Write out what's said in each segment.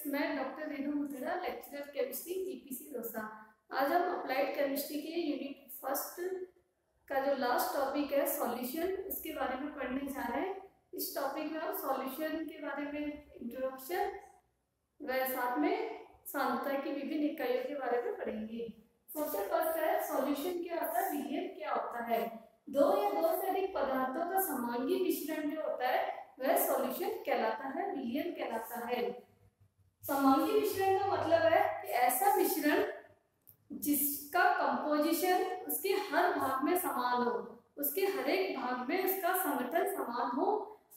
मैं doctor Renu Mutera, lecturer chemistry GPC Dausa. आज हम अप्लाइड केमिस्ट्री के यूनिट फर्स्ट का जो लास्ट टॉपिक है सॉल्यूशन, उसके बारे में पढ़ने जा रहे हैं। इस टॉपिक में हम सॉल्यूशन के बारे में इंट्रोडक्शन व साथ में सांद्रता की विभिन्न इकाइयों के बारे में पढ़ेंगे। सबसे फर्स्ट है सॉल्यूशन क्या होता है, विलयन क्या होता है। दो या दो से अधिक पदार्थों का समांगी मिश्रण जो होता है वह सॉल्यूशन कहलाता है, विलयन कहलाता है। समांगी मिश्रण का मतलब है कि ऐसा मिश्रण जिसका कंपोजिशन उसके हर भाग में समान हो, उसके हर एक भाग में उसका संगठन समान हो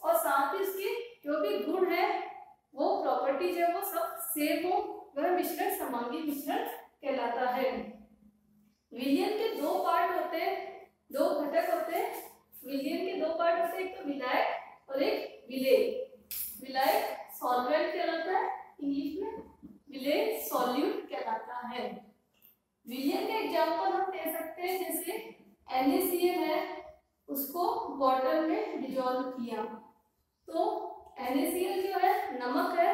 और साथ ही उसके जो भी गुण है वो प्रॉपर्टीज है वो सब सेम हो, वह मिश्रण समांगी मिश्रण कहलाता है। विलयन के दो पार्ट होते हैं, दो घटक होते हैं। विलयन के दो पार्ट होते हैं, एक तो विलायक और एक विलेय। विलायक सॉल्वेंट कहलाता है, इंग्लिश में विलेय सॉल्यूट कहलाता है। विलयन के एग्जांपल हम दे सकते हैं, जैसे NaCl है, उसको वाटर में डिजोल्व किया तो NaCl जो है नमक है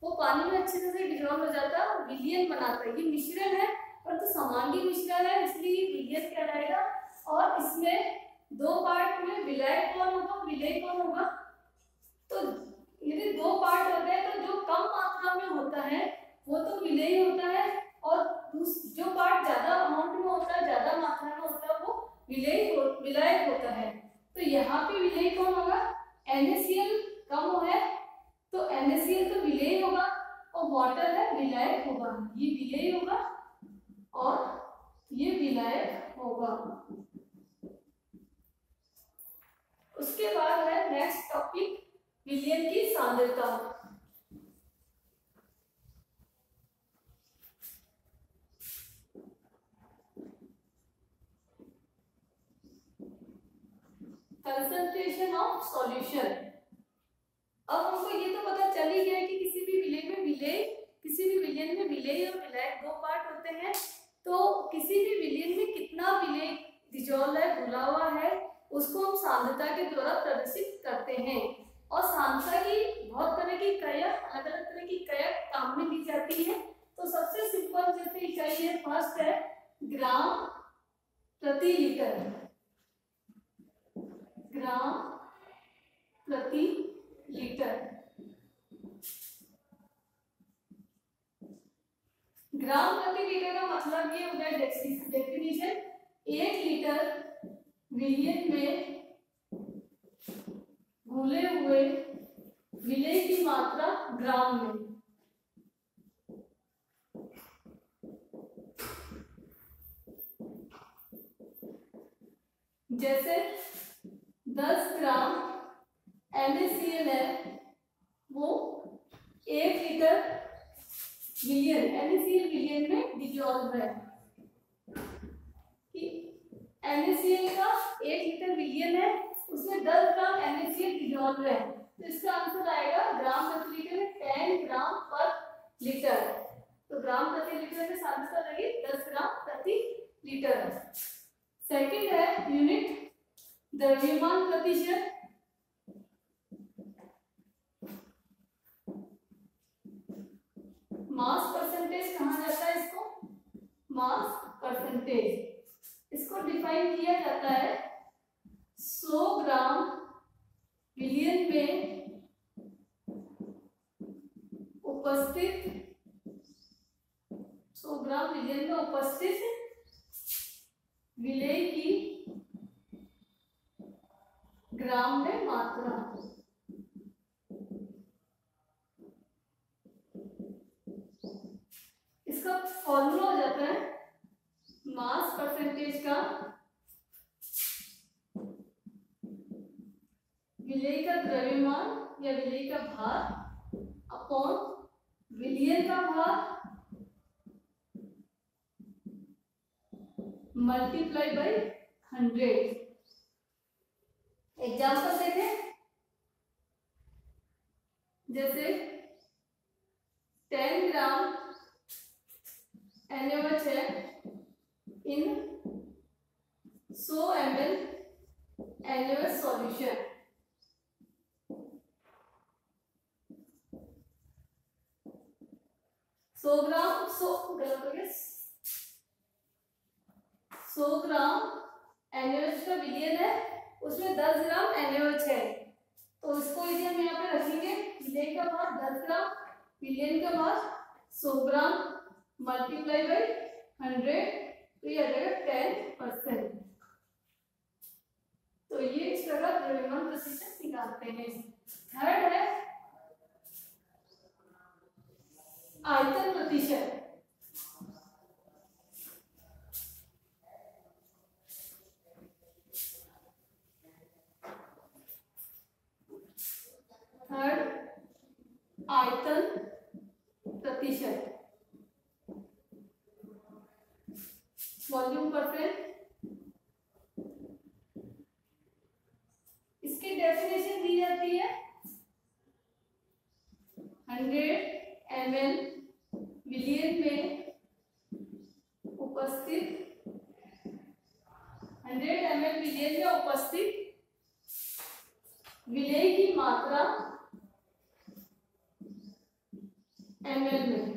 वो पानी में अच्छे से डिजोल्व हो जाता है और विलयन बनाता है। ये मिश्रण है और तो समांगी मिश्रण है, इसलिए विलयन कहलाएगा। और इसमें दो पार्ट में विलायक कौन होगा, विलेय कौन होगा। तो यदि दो पार्ट होते हैं तो जो कम मात्रा में होता है वो तो विलेय होता है और जो पार्ट ज्यादा अमाउंट में होता है, ज्यादा मात्रा में होता है, वो विलायक होता है। तो यहाँ पे विलेय कौन होगा, NaCl कम है तो NaCl तो विलेय होगा और वाटर है विलायक होगा। ये विलेय होगा और ये विलायक होगा। उसके बाद है नेक्स्ट टॉपिक विलयन की सांद्रता। Concentration of solution. अब हमको ये तो पता चल ही गया कि किसी भी विलयन में विलेय और विलायक दो पार्ट होते हैं। तो किसी भी विलयन में कितना विलेय डिजोल्व है, घुला हुआ है, उसको हम सांद्रता के द्वारा प्रदर्शित करते हैं। और सांद्रता की बहुत तरह की इकाइयां, अलग अलग तरह की इकाइयां काम में ली जाती है। तो सबसे सिंपल जैसे इकाई है, फर्स्ट है ग्राम प्रति लीटर। ग्राम प्रति लीटर। ग्राम प्रति लीटर का मतलब ये हो गया डेफिनेशन, 1 लीटर विलयन में घुले हुए विलेय की मात्रा ग्राम में। जैसे 10 ग्राम NaCl है वो 1 लीटर विलयन NaCl विलयन में डिजोल्व है। कि NaCl का 1 लीटर विलयन है, उसमें 10 ग्राम NaCl डिजोल्व है, तो इसका आंसर आएगा ग्राम प्रति लीटर में 10 ग्राम पर लीटर। तो ग्राम प्रति लीटर में सांद्रता लगी 10 ग्राम प्रति लीटर। सेकंड है यूनिट द्रव्यमान प्रतिशत। मास परसेंटेज कहा जाता है इसको, मास परसेंटेज। इसको डिफाइन किया जाता है 100 ग्राम विलयन में उपस्थित 100 ग्राम विलयन में उपस्थित विलेय की ग्राम में मात्रा। इसका फॉर्मूला हो जाता है मास परसेंटेज का विलेय का द्रव्यमान या विलेय का भार अपॉन विलयन का भार मल्टीप्लाई बाय 100। एग्जाम्पल देखें, जैसे 10 ग्राम NaOH है इन 100 ml NaOH सॉल्यूशन। 100 ग्राम, 100 ग्राम NaOH का विलयन है, उसमें 10 ग्राम NaOH है, तो इसको यदि हम यहाँ पे रखेंगे, विलयन का मास 10 ग्राम, विलयन का मास 100 ग्राम मल्टीप्लाई बाई 100, तो ये आ जाएगा 10%। तो ये इस प्रकार द्रव्यमान प्रतिशत निकालते हैं। थर्ड है आयतन प्रतिशत। थर्ड आयतन प्रतिशत, वॉल्यूम परसेंट। इसकी डेफिनेशन दी जाती है 100 ml विलयन में उपस्थित, 100 ml विलयन में उपस्थित विलेय की मात्रा ml में।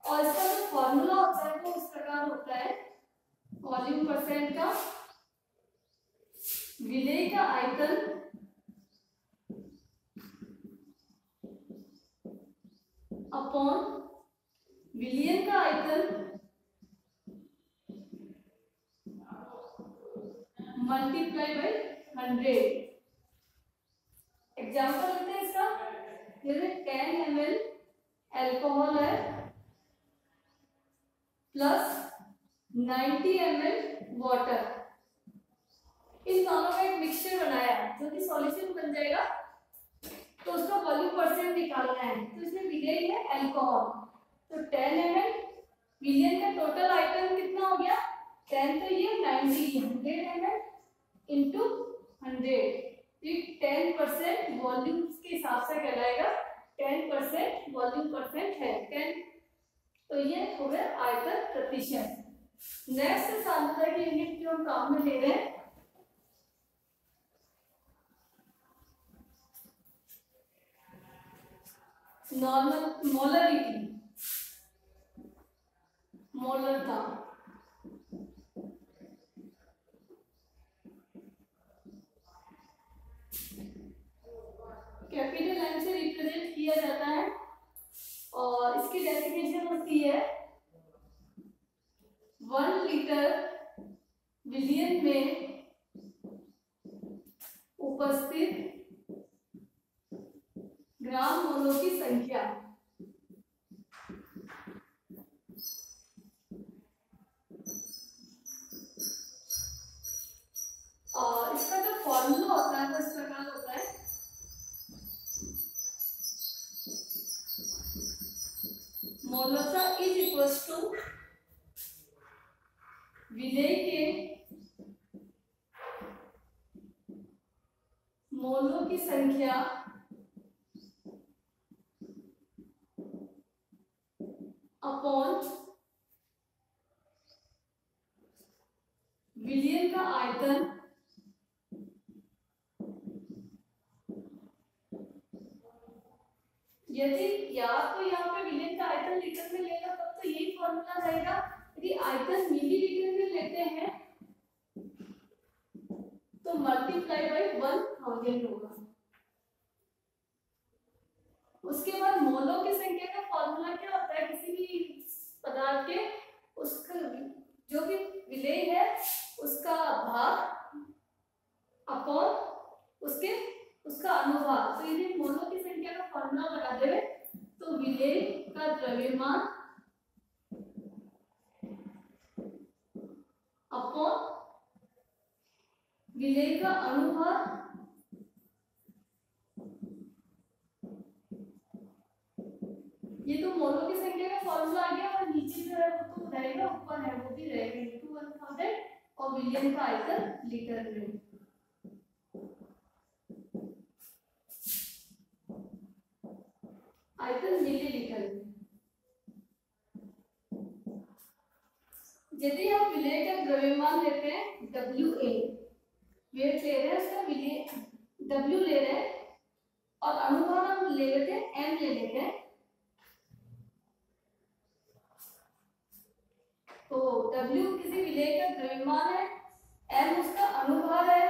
और इसका जो फॉर्मूला होता है वो इस प्रकार होता है, वॉल्यूम परसेंट का विलेय का आयतन अपॉन विलयन का आयतन मल्टीप्लाई बाई 100। एग्जाम्पल लेते हैं इसका, जैसे 10 ml एल्कोहल है प्लस 90 ml वाटर, इन दोनों का एक मिक्सचर बनाया जो कि सॉल्यूशन बन जाएगा, तो उसका वॉल्यूम परसेंट निकालना है। तो इसमें विलेय है अल्कोहल, तो 10 ml विलयन का टोटल आयतन कितना हो गया 10, तो ये 90, 100 ml इंटू 100, 10% वॉल्यूम के हिसाब से कहलाएगा, 10% वॉल्यूम परसेंट है 10, तो ये हो गया आयतन प्रतिशत। नेक्स्ट सांद्रता की यूनिट जो हम काम में ले रहे हैं, नॉर्मल मोलरिटी, मोलरता। कैपिटल एम से रिप्रेजेंट किया जाता है और इसकी डेफिनेशन होती है 1 लीटर विलयन में उपस्थित ग्राम मोलों की संख्या। और इसका जो फॉर्मूला होता है वो इस प्रकार होता है, मोलरता इज इक्वल्स टू विलेय के मोलों की संख्या अपॉन विलयन का आयतन यदि या तो यहाँ पे विलयन का आयतन लीटर में लेगा तब तो यही फॉर्मूला रहेगा, यदि आयतन मिलीलीटर में लेते हैं तो मल्टीप्लाई बाई 1000 होगा। उसके बाद मोलों की संख्या का फॉर्मूला क्या होता है, किसी भी पदार्थ के उसका जो भी विलेय है उसका भाग अपॉन उसका अनुभाग। तो यदि मोलों की संख्या का फॉर्मूला लगा देवे तो विलेय का द्रव्यमान अपॉन विलेय का अनुभाग ये तो मोलों की संख्या का फॉर्मूला आ गया, और नीचे जो है वो तो रहेगा, ऊपर है वो भी रहेगा इनटू 1000 और विलयन का आयतन लीटर में। आयतन मिलीलीटर में। यदि हम विलेय का द्रव्यमान लेते हैं WA, वेट ले रहे हैं उसका, विलेय W ले रहे हैं और अनुभाग हम ले लेते हैं M ले लेते हैं, तो W किसी विलेय का द्रव्यमान है, M उसका अनुभार है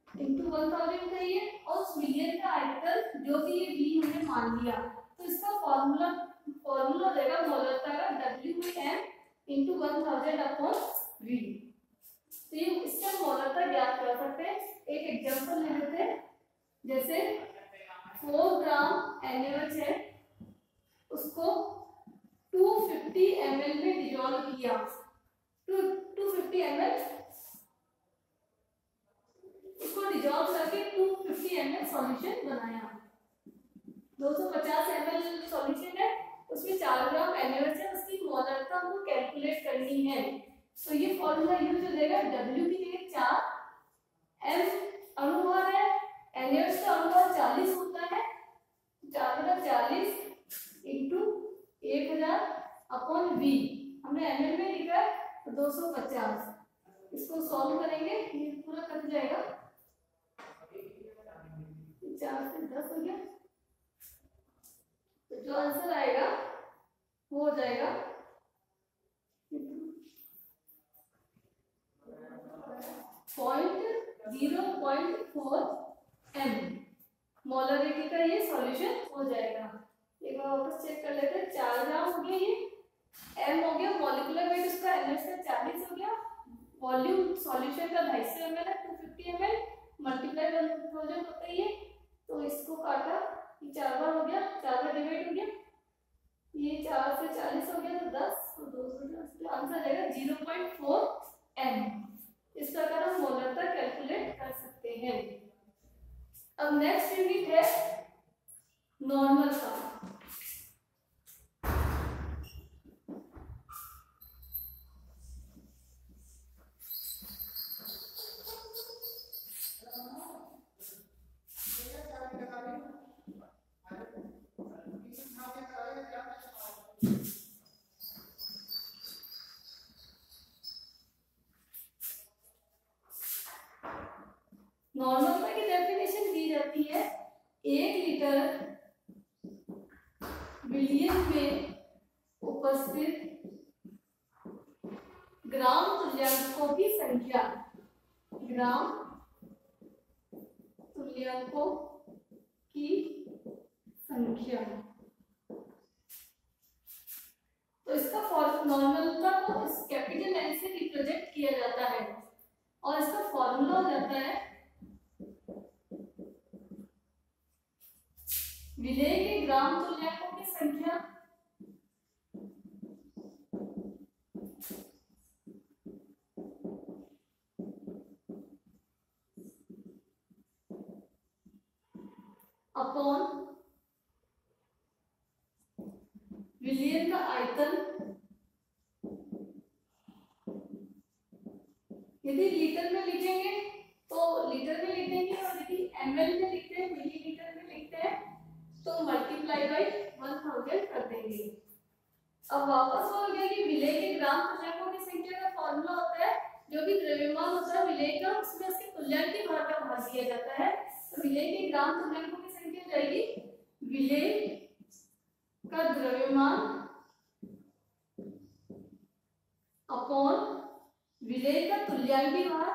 इंटू 1000 का ये, और उस विलयन का आयतन जो कि ये V हमने मान लिया, तो इसका फॉर्मूला देगा मोलरता का WM इंटू 1000 अपॉन V। तो ये इससे हम मोलरता ज्ञात कर सकते हैं। एक एग्जांपल ले लेते हैं, जैसे 4 ग्राम NaOH है, उसको 250 ml में डिसॉल्व किया, 250 ml इसको डिसॉल्व करके 250 ml सॉल्यूशन बनाया। 250 ml सॉल्यूशन है, उसमें 4 ग्राम NaOH है, उसकी मोलरता हमको कैलकुलेट करनी है। तो ये फॉर्मूला यूज हो जाएगा, W की जगह 4, M अनुभार है, NaOH का अनुभार 40 होता है, 440 इंटू 1000 अपॉन V, हमने ml में लिखा है तो 250। इसको सॉल्व करेंगे, ये पूरा कट जाएगा, 4 से 10 हो गया, तो जो आंसर आएगा वो हो जाएगा 0.4 M। मोलरिटी का ये सॉल्यूशन हो जाएगा। एक बार वापस चेक कर लेते हैं, 4 ग्राम हो गया, ये M हो गया, मॉलिक्यूलर वेट उसका NaOH का 40 हो गया, वॉल्यूम सॉल्यूशन का 250 ml है, 250 ml मल्टीप्लाई 1000 होता है ये, तो इसको काटा, ये 4 बार हो गया, 4 बार डिवाइड हो गया, ये 4 से 40 हो गया तो 10 और 2 से 10, तो आंसर आएगा 0.4 M। इस प्रकार हम मोलरता कैलकुलेट कर सकते हैं। अब नेक्स्ट यूनिट है नॉर्मल का। नॉर्मल की डेफिनेशन दी जाती है, 1 लीटर विलयन में उपस्थित ग्राम तुल्यांकों की संख्या, ग्राम तुल्यांकों की संख्या। तो इसका नॉर्मलता को इस कैपिटल N से रिप्रेजेंट किया जाता है, और इसका फॉर्मूला हो जाता है विलेय के ग्राम तुल्यांकों की संख्या अपॉन विलयन का आयतन। यदि लीटर में लिखेंगे तो लीटर में लिख देंगे, और यदि ml में लिखते हैं, मिलीलीटर में लिखते हैं, तो मल्टीप्लाई बाई 1000 कर देंगे। अब वापस हो गया कि विलेय के ग्राम तुल्यांकों की संख्या का फॉर्मूला होता है, जो भी द्रव्यमान होता है विलेय का, उसमें उसके तुल्यांक भार का भाग दिया जाता है। तो विलेय के ग्राम तुल्यांकों की संख्या जाएगी विलेय का द्रव्यमान अपॉन विलेय का तुल्यांकी भार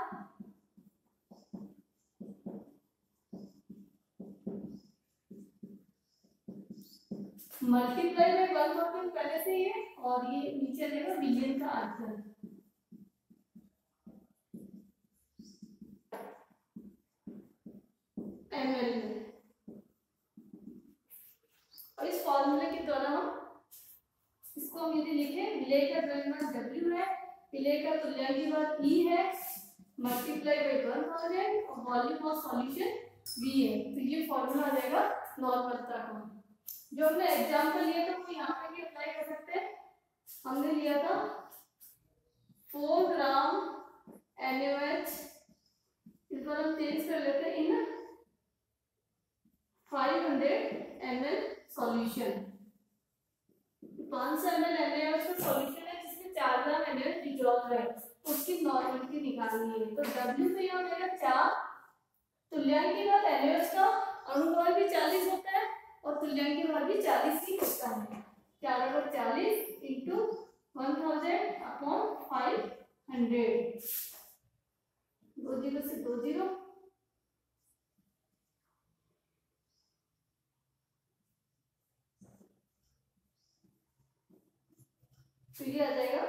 मल्टीप्लाई में 1000 पहले से ही है, और ये नीचे देगा विलयन का आयतन। ml में, और इस फॉर्मूले के द्वारा हम इसको हम यदि लिखे, विलेय का द्रव्यमान W है, विलेय का तुल्यांकी भार E है, मल्टीप्लाई बाई 1000 और वॉल्यूम ऑफ सॉल्यूशन V है, तो ये फॉर्मूला आ जाएगा नॉर्मलता का। जो हमने एग्जांपल लिया था वो यहाँ पे भी अप्लाई कर सकते हैं। हमने लिया था 4 ग्राम NaOH, इस बार हम चेंज कर लेते हैं इन 500 ml सॉल्यूशन। 500 ml NaOH का सॉल्यूशन है जिसमें 4 ग्राम NaOH डिसॉल्व है, उसकी नॉर्मलिटी निकालनी है। तो W पे हो जाएगा 4, तुल्यांकी भार NaOH का अनुभार भी 40 होता है और तुल्यांकी भार भी 40 ही होता है। 4/40 इंटू 1000 अपॉन 500, 2 जीरो से 2 जीरो, तो ये आ जाएगा,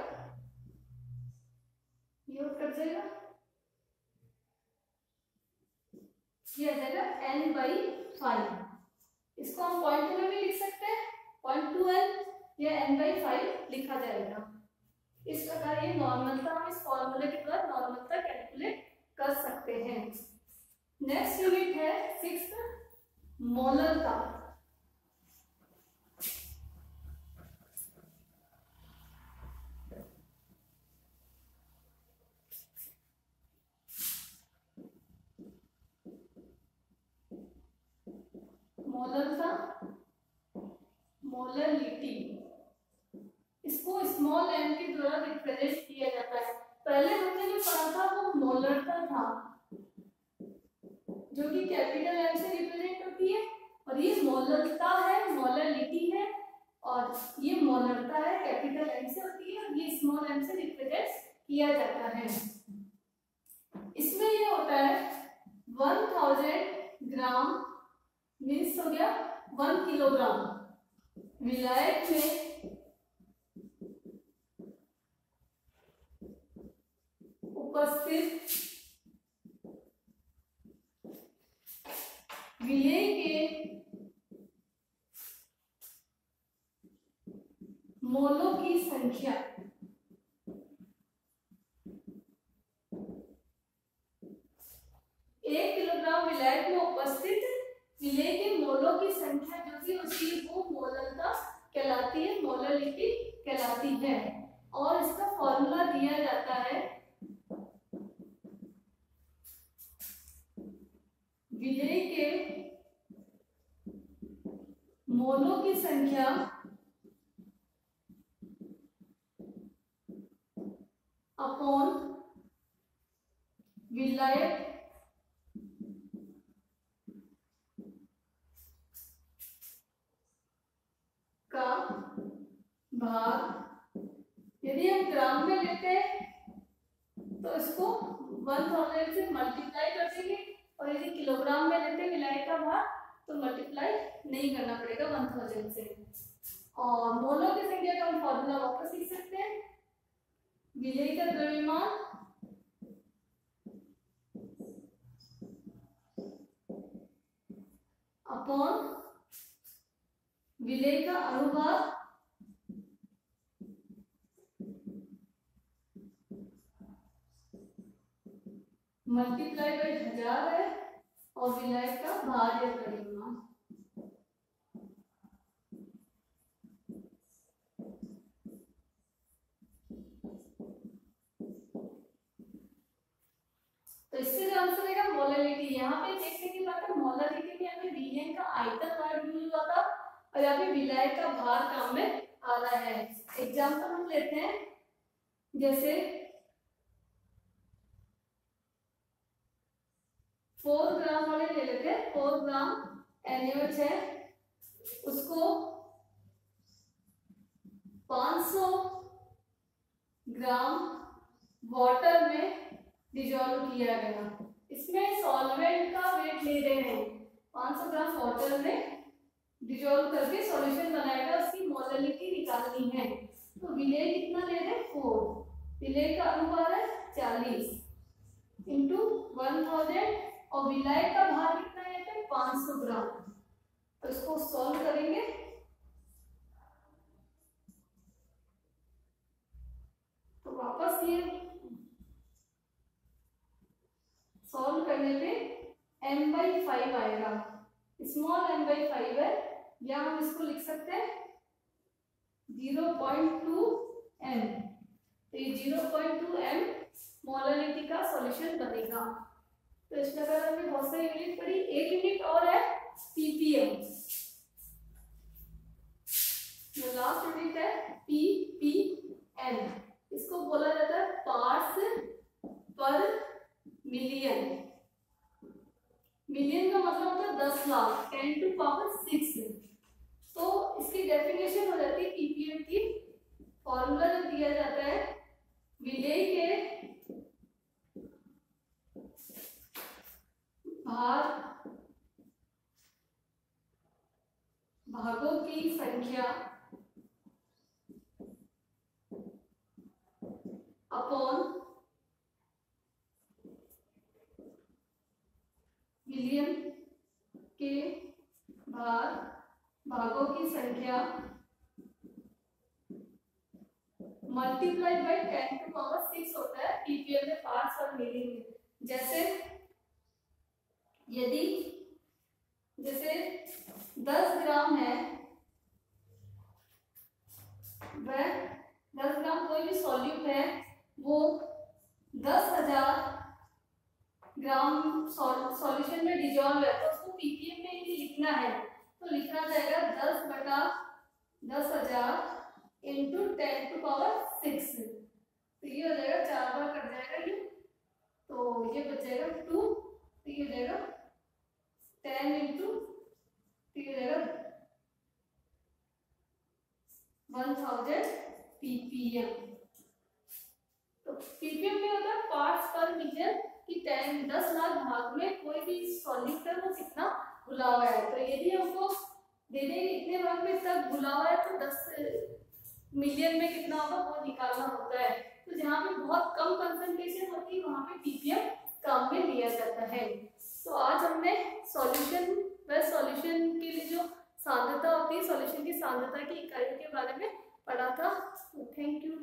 ये कट जाएगा, ये आ जाएगा n/5। इसको हम 0.2 में भी लिख सकते हैं, 0.2n या n/5 लिखा जाएगा। इस प्रकार ये नॉर्मलता हम इस फॉर्मूले के द्वारा नॉर्मलता कैलकुलेट कर सकते हैं। नेक्स्ट यूनिट है 6th, मोलरता। मोलरता, मोलरिटी, इसको स्मॉल m के द्वारा रिप्रेजेंट किया जाता है। पहले हमने जो पढ़ा था वो मोलरता था, जो कि कैपिटल M से रिप्रेजेंट होती है, और ये मोलरता है, मोलरिटी है, और ये मोलरता है, कैपिटल M से होती है, और ये स्मॉल m से रिप्रेजेंट किया जाता है। इसमें ये होता है 1000 ग्राम मीन्स हो गया 1 किलोग्राम विलायक में उपस्थित विलेय के मोलों की संख्या। 1 किलोग्राम विलायक में उपस्थित विलेय के मोलों की संख्या जो कि होती है वो मोलरता कहलाती है, मोलरिटी कहलाती है। और इसका फॉर्मूला दिया जाता है विलेय के मोलों की संख्या अपॉन विलायक का भाग। यदि हम ग्राम में लेते हैं तो इसको 1000 से मल्टीप्लाई कर देंगे, और यदि किलोग्राम में लेते हैं विलायक का भाग तो मल्टीप्लाई नहीं करना पड़ेगा 1000 से। और मोलों की संख्या का हम फॉर्मूला वापस लिख सकते हैं, विलेय का द्रव्यमान अपॉन विलेय का अनुपात मल्टीप्लाई बाय 1000 है, और विलायक का भार या द्रव्यमान। तो इससे जो आंसर आएगा मोलरिटी। यहाँ पे देखने की बात है, मोलरिटी में हमें विलेय का आयतन वर्ड यूज हुआ था, और यहाँ पे विलायक का भार काम में आ रहा है। एग्जाम्पल हम लेते हैं, जैसे 4 ग्राम वाले ले लेते हैं। 4 ग्राम NaOH है, उसको 500 ग्राम वाटर में डिजोल्व किया गया। इसमें सॉल्वेंट का वेट ले रहे हैं, 500 ग्राम वाटर में डिजोल्व करके सॉल्यूशन बनाएगा, उसकी मोलरिटी निकालनी है। तो विलेय कितना ले रहे हैं 4, विलेय का अनुपात है 40 इंटू 1000, और विलायक का भार कितना है 500 ग्राम। तो इसको सॉल्व करेंगे तो वापस ये सॉल्व करने पे m/5 आएगा, स्मॉल m/5 है, या हम इसको लिख सकते हैं 0.2m। तो ये 0.2m मोलरिटी का सॉल्यूशन बनेगा। तो इस प्रकार हमने बहुत सारी यूनिट पढ़ी। एक यूनिट और है ppm, जो लास्ट यूनिट है ppm। इसको बोला जाता है पार्ट्स पर मिलियन। मिलियन का मतलब होता है 10 लाख, 10⁶। तो इसकी डेफिनेशन हो जाती है ppm की फॉर्मूला जो दिया जाता है विलेय के भागों की संख्या अपॉन विलियम के भागों की संख्या मल्टीप्लाई बाय 10⁻⁶ होता है ppm में, पार्ट्स पर मिलियन में। जैसे यदि जैसे 10 ग्राम है, वह 10 ग्राम कोई भी सॉल्यूट है, वो 10,000 ग्राम सॉल्यूशन में डिजॉल्व है, तो उसको ppm में यदि लिखना है तो लिखना जाएगा 10/10,000 इंटू 10⁻⁶। तो ये हो जाएगा, 4 बार कट जाएगा ये, तो ये बच जाएगा 2, तो ये हो जाएगा 10 इंटू, तो ये हो जाएगा 1000 ppm। तो ppm में होता है पार्ट्स पर मिलियन कि 10 लाख भाग में कोई भी सॉल्यूट है वो कितना घुला हुआ है। तो यदि हमको दे दे इतने भाग में इतना घुला हुआ है तो 10 मिलियन में कितना होगा वो निकालना होता है। तो जहाँ पे बहुत कम कंसंट्रेशन होती है वहाँ पे ppm काम में लिया जाता है। तो आज हमने सॉल्यूशन व सॉल्यूशन के लिए जो सांद्रता होती है, सॉल्यूशन की सांद्रता की इकाइयों के बारे में पढ़ा था। Thank you.